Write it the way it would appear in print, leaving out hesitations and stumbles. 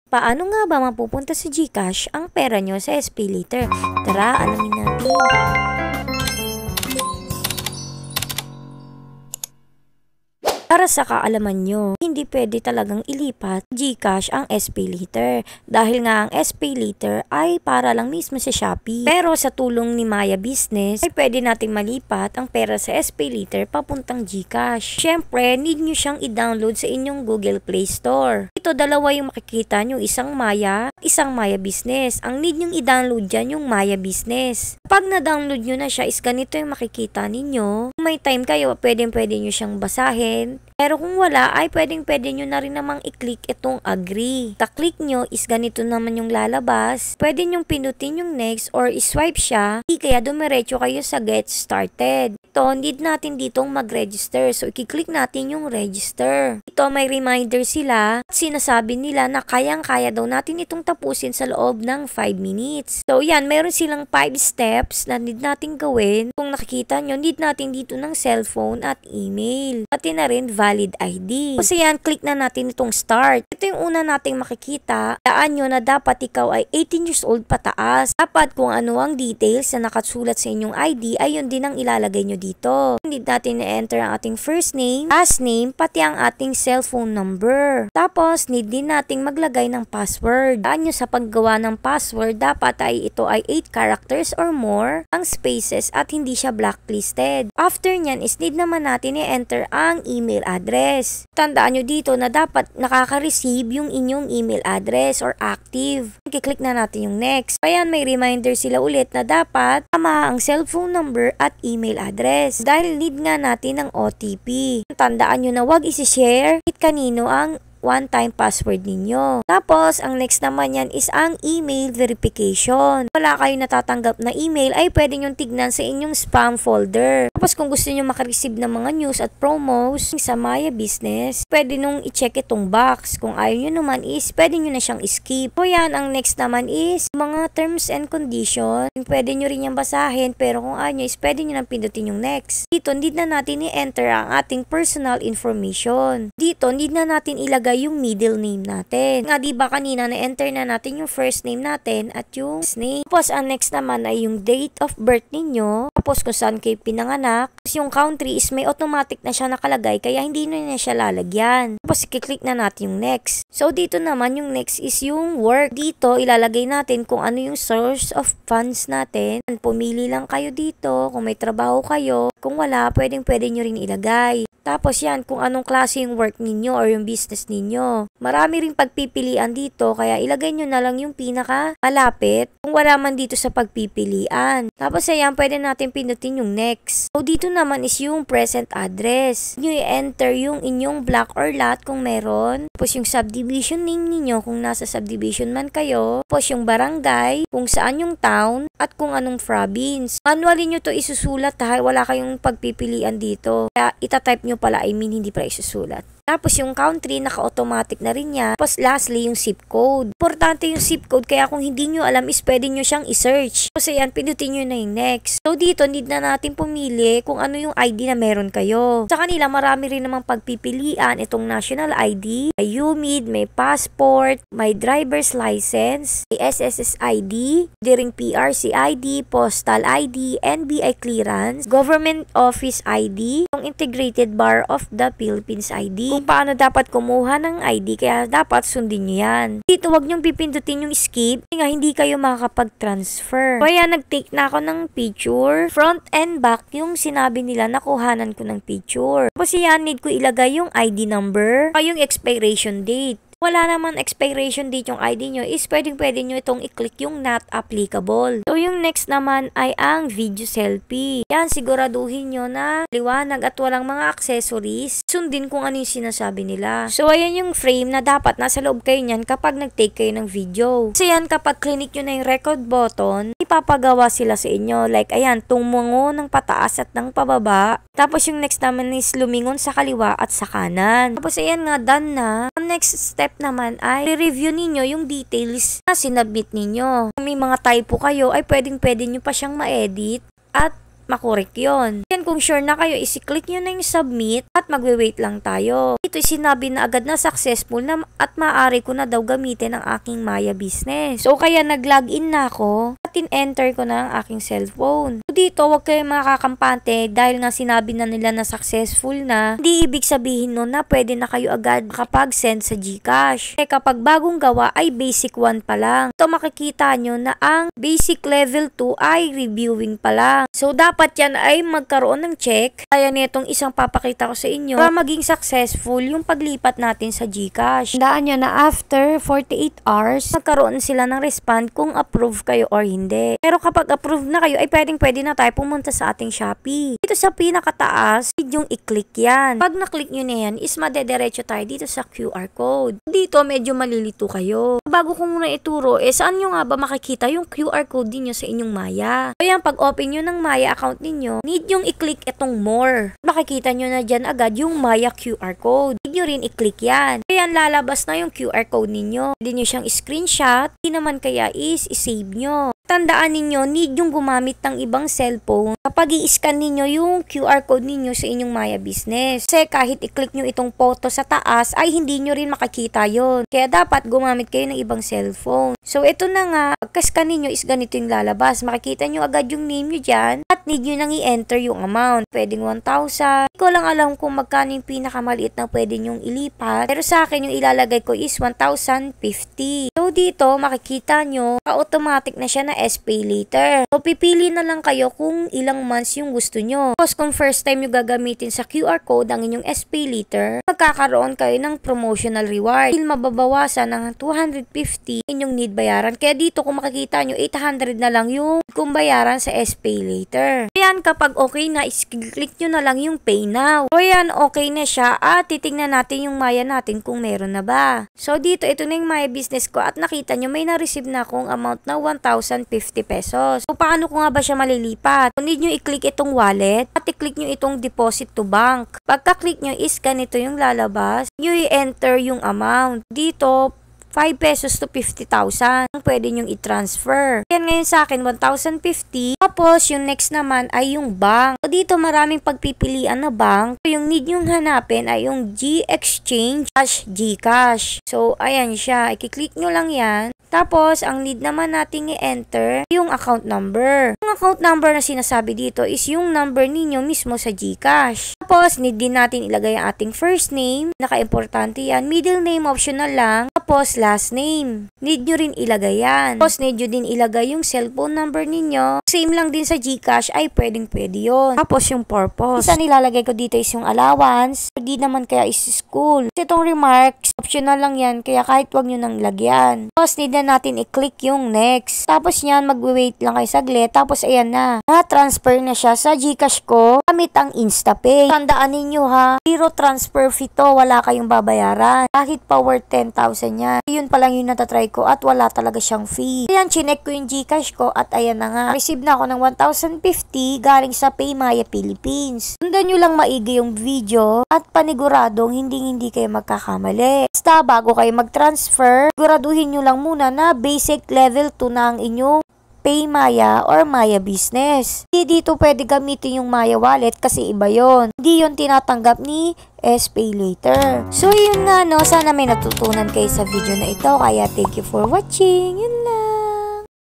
Paano nga ba mapupunta sa GCash ang pera nyo sa SPayLater? Tara, alamin natin. Para sa kaalaman nyo, hindi pwede talagang ilipat GCash ang SPayLater dahil nga ang SPayLater ay para lang mismo sa Shopee. Pero sa tulong ni Maya Business ay pwede nating malipat ang pera sa SPayLater papuntang GCash. Syempre, need nyo siyang i-download sa inyong Google Play Store. Ito dalawa yung makikita nyo, isang Maya, isang Maya Business. Ang need nyong i-download dyan yung Maya Business. Pag na-download nyo na siya is ganito yung makikita ninyo. Kung may time kayo, pwede nyo siyang basahin. Pero kung wala, ay pwede nyo na rin namang i-click itong agree. Ta-click nyo is ganito naman yung lalabas. Pwede nyong pinutin yung next or i-swipe siya. Di kaya dumiretso kayo sa get started. Ito, need natin ditong mag-register. So, i-click natin yung register. Ito, may reminder sila. At sinasabi nila na kayang-kaya daw natin itong tapusin sa loob ng 5 minutes. So, yan, meron silang 5 steps na need natin gawin. Kung nakikita nyo, need natin dito ng cellphone at email. Pati na rin valid ID. Kasi yan, click na natin itong start. Ito yung una nating makikita. Daan nyo na dapat ikaw ay 18 years old pataas. Dapat kung ano ang details na nakasulat sa inyong ID ay yun din ang ilalagay nyo dito. Need natin na-enter ang ating first name, last name, pati ang ating cellphone number. Tapos, need din nating maglagay ng password. Daan nyo sa paggawa ng password, dapat ay ito ay 8 characters or more, ang spaces at hindi siya blacklisted. After nyan is need naman natin i-enter ang email address. Tandaan nyo dito na dapat nakaka-receive yung inyong email address or active. I-click na natin yung next. Kaya may reminder sila ulit na dapat tama ang cellphone number at email address. Dahil need nga natin ng OTP. Tandaan nyo na wag isi-share kahit kanino ang one-time password ninyo. Tapos, ang next naman yan is ang email verification. Wala kayo natatanggap na email ay pwede nyo tignan sa inyong spam folder. Tapos, kung gusto nyo makareceive ng mga news at promos sa Maya Business, pwede nung i-check itong box. Kung ayaw nyo naman is, pwede nyo na siyang skip. So, yan, ang next naman is mga terms and conditions. Pwede nyo rin yung basahin, pero kung ayaw nyo is, pwede nyo nang pindutin yung next. Dito, need na natin i-enter ang ating personal information. Dito, need na natin ilagay yung middle name natin. Nga diba kanina na-enter na natin yung first name natin at yung last name. Tapos ang next naman ay yung date of birth ninyo. Tapos kung saan kayo pinanganak. Tapos yung country is may automatic na siya nakalagay kaya hindi na siya lalagyan. Tapos i-click na natin yung next. So dito naman yung next is yung work. Dito ilalagay natin kung ano yung source of funds natin. Pumili lang kayo dito kung may trabaho kayo. Kung wala, pwede nyo rin ilagay. Tapos yan, kung anong klase yung work ninyo or yung business ninyo. Marami ring pagpipilian dito, kaya ilagay nyo na lang yung pinaka malapit kung wala man dito sa pagpipilian. Tapos ayan, pwede natin pinutin yung next. So dito naman is yung present address. Nyo i-enter yung inyong block or lot kung meron. Tapos yung subdivision name ninyo kung nasa subdivision man kayo. Tapos yung barangay, kung saan yung town, at kung anong province. Manually nyo to isusulat dahil wala kayong pagpipilian dito. Kaya itatype nyo pala, hindi pala isusulat. Tapos yung country, naka-automatic na rin niya. Tapos lastly, yung zip code. Importante yung zip code, kaya kung hindi nyo alam is pwede nyo siyang i-search. Kasi yan, pinutin nyo na yung next. So dito, need na natin pumili kung ano yung ID na meron kayo. Sa kanila, marami rin namang pagpipilian. Itong national ID, may UMID, may passport, may driver's license, may SSS ID, diring PRC ID, postal ID, NBI clearance, government office ID, yung integrated bar of the Philippines ID. Kung paano dapat kumuha ng ID, kaya dapat sundin nyo yan. Dito, wag nyong pipindutin yung skip, kasi nga hindi kayo makakapag-transfer. Kaya nag-take na ako ng picture, front and back, yung sinabi nila nakuhanan ko ng picture. Kasi yan, need ko ilagay yung ID number, o yung expiration date. Wala naman expiration date yung ID nyo is pwede nyo itong i-click yung not applicable. So yung next naman ay ang video selfie. Yan, siguraduhin nyo na liwanag at walang mga accessories. Sundin kung ano yung sinasabi nila. So ayan yung frame na dapat nasa loob kayo nyan kapag nag-take kayo ng video. So yan, kapag click nyo na yung record button, ipapagawa sila sa inyo. Like ayan, tumungo ng pataas at ng pababa. Tapos yung next naman is lumingon sa kaliwa at sa kanan. Tapos ayan nga, done na. Ang next step naman ay re-review ninyo yung details na sinubmit ninyo. Kung may mga typo kayo ay pwede nyo pa siyang ma-edit at makorek yon. Yan kung sure na kayo, isi-click nyo na yung submit at magwe-wait lang tayo. Ito sinabi na agad na successful na at maaari ko na daw gamitin ang aking Maya business. So kaya nag-login na ako at in-enter ko na ang aking cellphone. So dito wag kayong makakampante dahil nga sinabi na nila na successful na, hindi ibig sabihin nun na pwede na kayo agad kapag-send sa GCash. Kapag bagong gawa ay basic 1 pa lang. Ito makikita nyo na ang basic level 2 ay reviewing pa lang. So dapat yan ay magkaroon ng check. Kaya nitong isang papakita ko sa inyo para maging successful yung paglipat natin sa GCash. Tandaan nyo na after 48 hours, magkaroon sila ng respond kung approve kayo or hindi. Pero kapag approve na kayo, ay pwede na tayo pumunta sa ating Shopee. Dito sa pinakataas, yung i-click yan. Pag na-click nyo na yan, is madederecho tayo dito sa QR code. Dito, medyo malilito kayo. Bago ko muna ituro, saan nyo nga ba makikita yung QR code ninyo sa inyong Maya? Kaya pag open nyo ng Maya account ninyo, need yung i-click itong more. Makikita nyo na dyan agad yung Maya QR code. Need nyo rin i-click yan. Kaya lalabas na yung QR code ninyo. Hindi nyo siyang screenshot. Hindi naman kaya is i-save nyo. Tandaan ninyo, need yung gumamit ng ibang cellphone kapag i-scan ninyo yung QR code ninyo sa inyong Maya business. Kasi kahit i-click nyo itong photo sa taas, ay hindi nyo rin makikita yon. Kaya dapat gumamit kayo ng ibang cellphone. So ito na nga, pagka-scan ninyo is ganito yung lalabas. Makikita nyo agad yung name nyo dyan at need nyo nang i-enter yung amount. Pwedeng 1,000. Hindi ko lang alam kung magkano yung pinakamaliit na pwede nyong ilipat. Pero sa akin yung ilalagay ko is 1,050. So dito makikita nyo, automatic na siya na SPay later. So pipili na lang kayo kung ilang months yung gusto nyo. Tapos kung first time yung gagamitin sa QR code ang inyong SPay later, magkakaroon kayo ng promotional reward. Dahil mababawasan ng 250 inyong need bayaran. Kaya dito kung makikita nyo, 800 na lang yung kung bayaran sa SPay later. Ayan, kapag okay na, click nyo na lang yung pay now. So ayan, okay na siya at titingnan natin yung Maya natin kung meron na ba. So dito, ito na yung Maya business ko at nakita nyo may na-receive na akong amount na 1,050 pesos. So paano ko nga ba siya malilipat? So need nyo i-click itong wallet at i-click nyo itong deposit to bank. Pagka-click nyo is ganito yung lalabas. Nyo i-enter yung amount. Dito, 5 pesos to 50,000 ang pwede nyong i-transfer. Yan ngayon sa akin, 1,050. Tapos, yung next naman ay yung bank. So, dito maraming pagpipilian na bank. So, yung need nyong hanapin ay yung G-Exchange Gcash. So, ayan siya. I-click nyo lang yan. Tapos, ang need naman nating i-enter yung account number. Yung account number na sinasabi dito is yung number ninyo mismo sa Gcash. Tapos, need din natin ilagay ang ating first name. Naka-importante yan. Middle name optional lang. Tapos, last name. Need nyo rin ilagay yan. Tapos, need nyo din ilagay yung cellphone number ninyo. Same lang din sa Gcash ay pwedeng-pwede yun. Tapos, yung purpose. Isa nilalagay ko dito is yung allowance. Hindi naman kaya is school. Kasi itong remarks, optional lang yan. Kaya kahit wag nyo nang lagyan. Tapos, need na natin i-click yung next. Tapos yan, mag-wait lang kayo saglit. Tapos ayan na. Na-transfer na siya sa Gcash ko gamit ang InstaPay. Tandaan ninyo ha, zero transfer fee to. Wala kayong babayaran. Kahit pa worth 10,000 yan. Yun pa lang yung natatry ko at wala talaga siyang fee. Ayan, chinek ko yung Gcash ko at ayan na nga. Receive na ako ng 1,050 galing sa PayMaya Philippines. Sundan nyo lang maigi yung video at paniguradong hindi kayo magkakamali. Basta bago kayo mag-transfer, siguraduhin nyo lang muna na basic level 2 na ang inyong PayMaya or Maya business. Hindi dito pwede gamitin yung Maya wallet kasi iba yon. Hindi yon tinatanggap ni SPay later. So yun nga no, sana may natutunan kayo sa video na ito. Kaya thank you for watching. Yun lang.